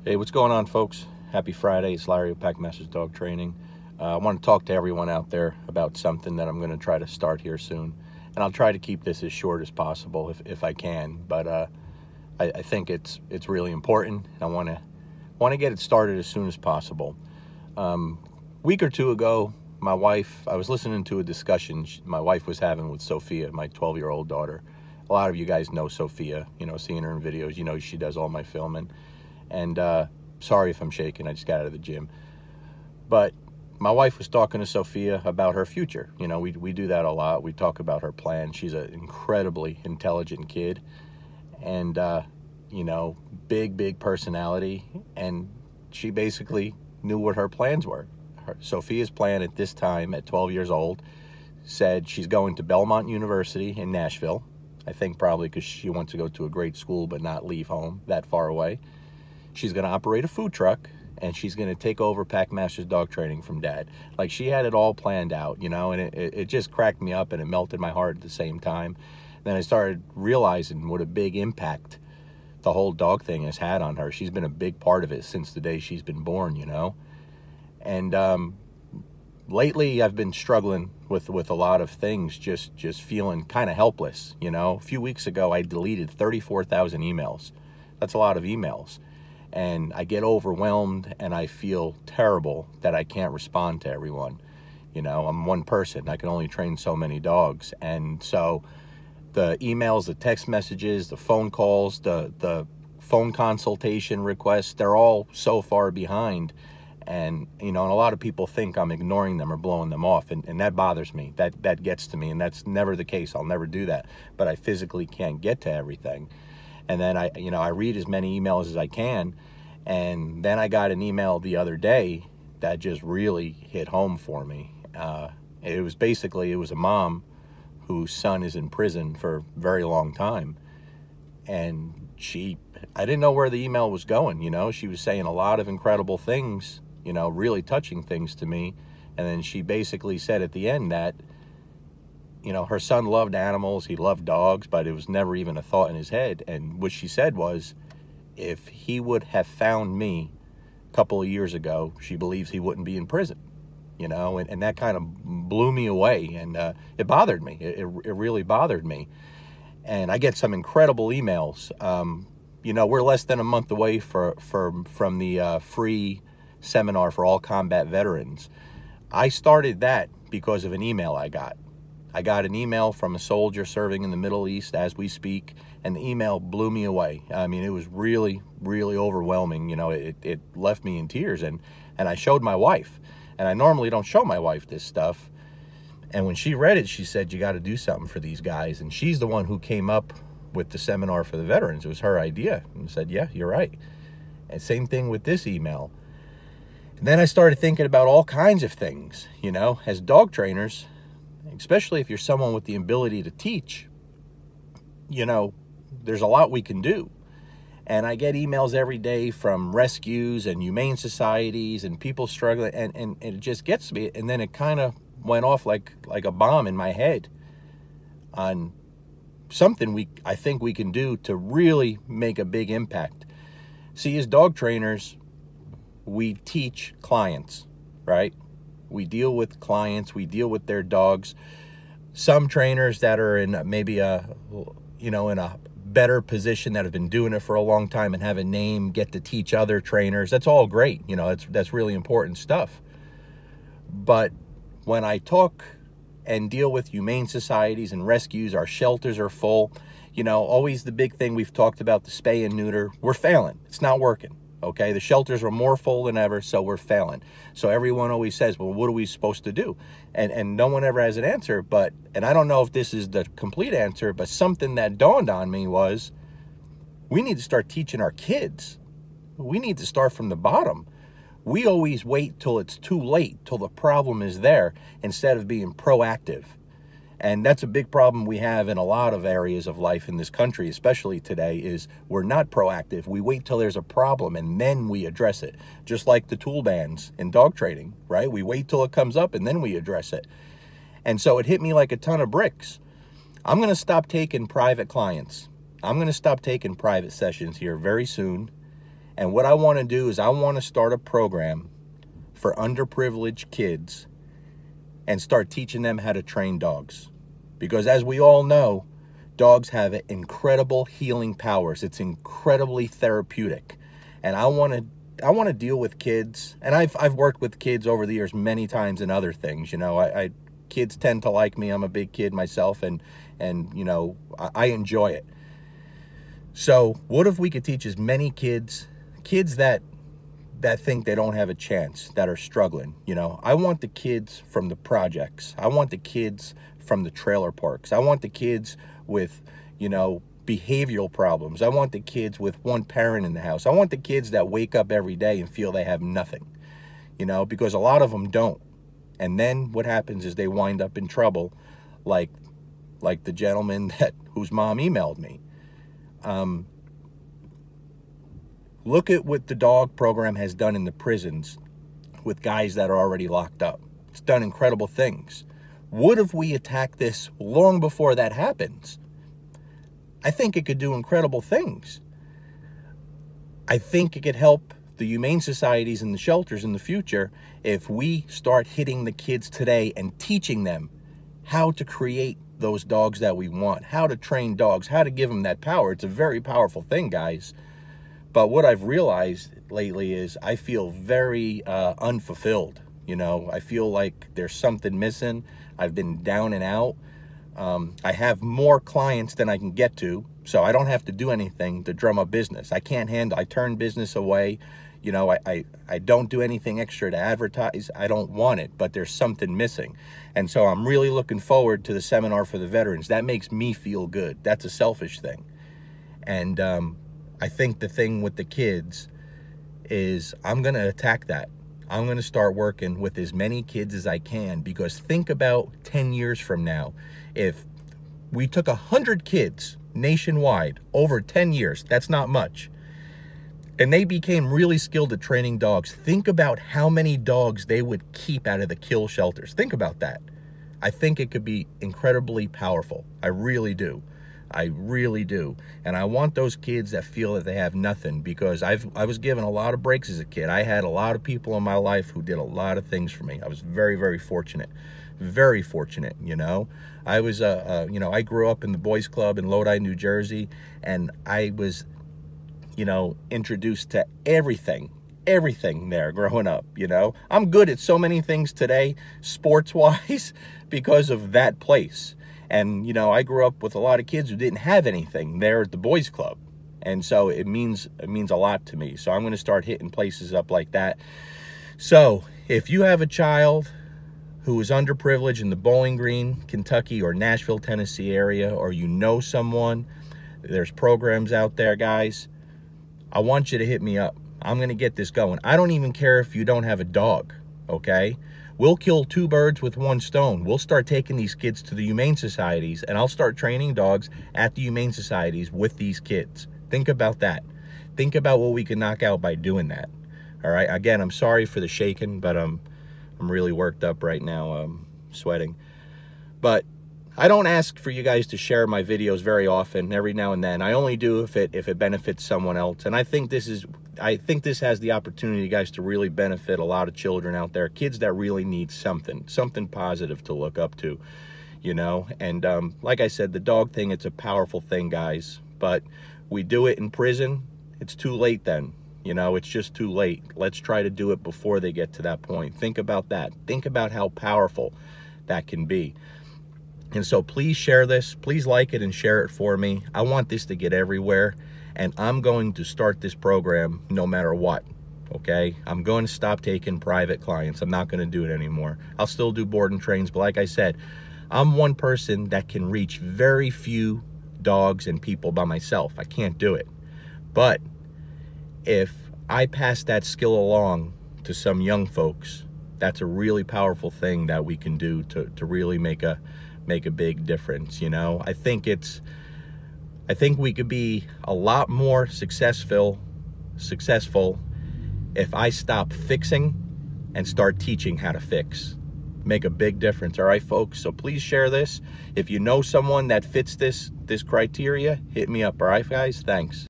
Hey, what's going on, folks? Happy Friday. It's Larry of Packmasters Dog Training. I want to talk to everyone out there about something that I'm going to try to start here soon. And I'll try to keep this as short as possible if I can. But I think it's really important. I want to get it started as soon as possible. Week or two ago, I was listening to a discussion my wife was having with Sophia, my 12-year-old daughter. A lot of you guys know Sophia, seeing her in videos. She does all my filming. And sorry if I'm shaking, I just got out of the gym. But my wife was talking to Sophia about her future. We do that a lot. We talk about her plan. She's an incredibly intelligent kid. And, big personality. And she basically knew what her plans were. Sophia's plan at this time, at 12 years old, said she's going to Belmont University in Nashville. I think probably because she wants to go to a great school but not leave home that far away. She's going to operate a food truck, and she's going to take over Packmasters Dog Training from Dad. Like, she had it all planned out, and it just cracked me up, and it melted my heart at the same time. Then I started realizing what a big impact the whole dog thing has had on her. She's been a big part of it since the day she's been born, And lately, I've been struggling with a lot of things, just feeling kind of helpless, A few weeks ago, I deleted 34,000 emails. That's a lot of emails. And I get overwhelmed, and I feel terrible that I can't respond to everyone. I'm one person. I can only train so many dogs. And so the emails, the text messages, the phone calls, the phone consultation requests, they're all so far behind. And, and a lot of people think I'm ignoring them or blowing them off. And that bothers me. That gets to me. And that's never the case. I'll never do that. But I physically can't get to everything. And then I read as many emails as I can. And then I got an email the other day that just really hit home for me. It was a mom whose son is in prison for a very long time. And I didn't know where the email was going, She was saying a lot of incredible things, really touching things to me. And then she basically said at the end that, her son loved animals, he loved dogs, but it was never even a thought in his head. And what she said was, if he would have found me a couple of years ago, she believes he wouldn't be in prison, and that kind of blew me away. And it bothered me. It really bothered me. And I get some incredible emails. We're less than a month away from the free seminar for all combat veterans. I started that because of an email I got. I got an email from a soldier serving in the Middle East as we speak, and the email blew me away. I mean, it was really, really overwhelming. It left me in tears, and I showed my wife. And I normally don't show my wife this stuff. And when she read it, she said, you got to do something for these guys. And she's the one who came up with the seminar for the veterans. It was her idea. And I said, yeah, you're right. And same thing with this email. And then I started thinking about all kinds of things, as dog trainers, especially if you're someone with the ability to teach, there's a lot we can do. And I get emails every day from rescues and humane societies and people struggling, and it just gets me. And then it kind of went off like a bomb in my head on something I think we can do to really make a big impact. See, as dog trainers, we teach clients, right? We deal with clients, we deal with their dogs. Some trainers that are in maybe in a better position, that have been doing it for a long time and have a name, get to teach other trainers. That's all great. That's really important stuff. But when I talk and deal with humane societies and rescues, our shelters are full. Always the big thing we've talked about, the spay and neuter. We're failing. It's not working. Okay, the shelters are more full than ever, so we're failing. So everyone always says, well, what are we supposed to do? And no one ever has an answer, and I don't know if this is the complete answer, but something that dawned on me was, we need to start teaching our kids. We need to start from the bottom. We always wait till it's too late, till the problem is there, instead of being proactive. And that's a big problem we have in a lot of areas of life in this country, especially today, is we're not proactive. We wait till there's a problem and then we address it. Just like the tool bans in dog training, right? We wait till it comes up and then we address it. And so it hit me like a ton of bricks. I'm going to stop taking private clients. I'm going to stop taking private sessions here very soon. And what I want to do is I want to start a program for underprivileged kids and start teaching them how to train dogs. Because as we all know, dogs have incredible healing powers. It's incredibly therapeutic. And I want to deal with kids, and I've worked with kids over the years many times in other things. You know, kids tend to like me. I'm a big kid myself, and you know, I enjoy it. So what if we could teach as many kids that think they don't have a chance, that are struggling? You know, I want the kids from the projects. I want the kids from the trailer parks. I want the kids with, you know, behavioral problems. I want the kids with one parent in the house. I want the kids that wake up every day and feel they have nothing, you know, because a lot of them don't. And then what happens is they wind up in trouble, like the gentleman whose mom emailed me. Look at what the dog program has done in the prisons with guys that are already locked up. It's done incredible things. What if we attack this long before that happens? I think it could do incredible things. I think it could help the humane societies and the shelters in the future if we start hitting the kids today and teaching them how to create those dogs that we want, how to train dogs, how to give them that power. It's a very powerful thing, guys. But what I've realized lately is I feel very unfulfilled. You know, I feel like there's something missing. I've been down and out. I have more clients than I can get to, so I don't have to do anything to drum up business. I turn business away. You know, I don't do anything extra to advertise. I don't want it, but there's something missing. And so I'm really looking forward to the seminar for the veterans. That makes me feel good. That's a selfish thing. And I think the thing with the kids is I'm going to attack that. I'm going to start working with as many kids as I can, because think about 10 years from now. If we took 100 kids nationwide over 10 years, that's not much, and they became really skilled at training dogs, think about how many dogs they would keep out of the kill shelters. Think about that. I think it could be incredibly powerful. I really do. I really do. And I want those kids that feel that they have nothing, because I was given a lot of breaks as a kid. I had a lot of people in my life who did a lot of things for me. I was very, very fortunate. Very fortunate, you know. I was, you know, I grew up in the boys club in Lodi, New Jersey, and I was, you know, introduced to everything there growing up, you know. I'm good at so many things today, sports-wise, because of that place. And, you know, I grew up with a lot of kids who didn't have anything there at the boys club. And so it means a lot to me. So I'm going to start hitting places up like that. So if you have a child who is underprivileged in the Bowling Green, Kentucky, or Nashville, Tennessee area, or you know someone, there's programs out there, guys, I want you to hit me up. I'm going to get this going. I don't even care if you don't have a dog, okay? We'll kill two birds with one stone. We'll start taking these kids to the humane societies, and I'll start training dogs at the humane societies with these kids. Think about that. Think about what we can knock out by doing that. All right? Again, I'm sorry for the shaking, but I'm really worked up right now. I'm sweating. But I don't ask for you guys to share my videos very often, every now and then. I only do if it benefits someone else. And I think this has the opportunity, guys, to really benefit a lot of children out there, kids that really need something positive to look up to, you know. And like I said, the dog thing, it's a powerful thing, guys. But we do it in prison, it's too late then. You know, it's just too late. Let's try to do it before they get to that point. Think about that. Think about how powerful that can be. And so please share this. Please like it and share it for me. I want this to get everywhere. And I'm going to start this program no matter what, okay? I'm going to stop taking private clients. I'm not going to do it anymore. I'll still do board and trains, but like I said, I'm one person that can reach very few dogs and people by myself. I can't do it. But if I pass that skill along to some young folks, that's a really powerful thing that we can do to really make a big difference, you know? I think we could be a lot more successful if I stop fixing and start teaching how to fix. Make a big difference, all right, folks? So please share this. If you know someone that fits this criteria, hit me up, all right, guys? Thanks.